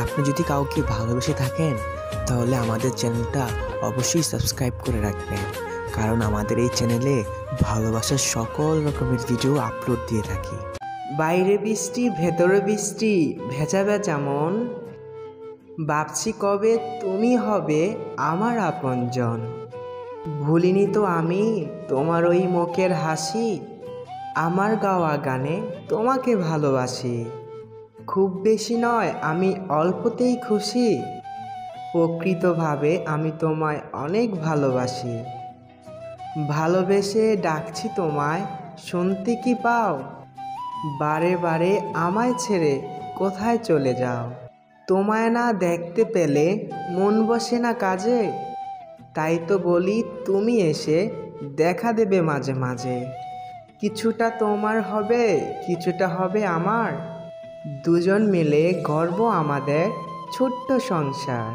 আপনি যদি কাউকে ভালোবেসে থাকেন তাহলে আমাদের চ্যানেলটা অবশ্যই সাবস্ক্রাইব করে রাখবেন, কারণ আমাদের এই চ্যানেলে ভালোবাসার সকল রকমের ভিডিও আপলোড দিয়ে থাকি। বাইরে বৃষ্টি ভেতরে বৃষ্টি, ভেজা ভেজা মন, ভাবছি কবে তুমি হবে আমার আপনজন। ভুলিনি তো আমি তোমার ওই মুখের হাসি, আমার গাওয়া গানে তোমাকে ভালোবাসি। খুব বেশি নয়, আমি অল্পতেই খুশি, প্রকৃতভাবে আমি তোমায় অনেক ভালোবাসি। ভালোবেসে ডাকছি তোমায়, শুনতে কি পাও? বারে বারে আমায় ছেড়ে কোথায় চলে যাও? তোমায় না দেখতে পেলে মন বসে না কাজে, তাই তো বলি তুমি এসে দেখা দেবে মাঝে মাঝে। কিছুটা তোমার হবে, কিছুটা হবে আমার, দুজন মিলে গড়ব আমাদের ছোট্ট সংসার।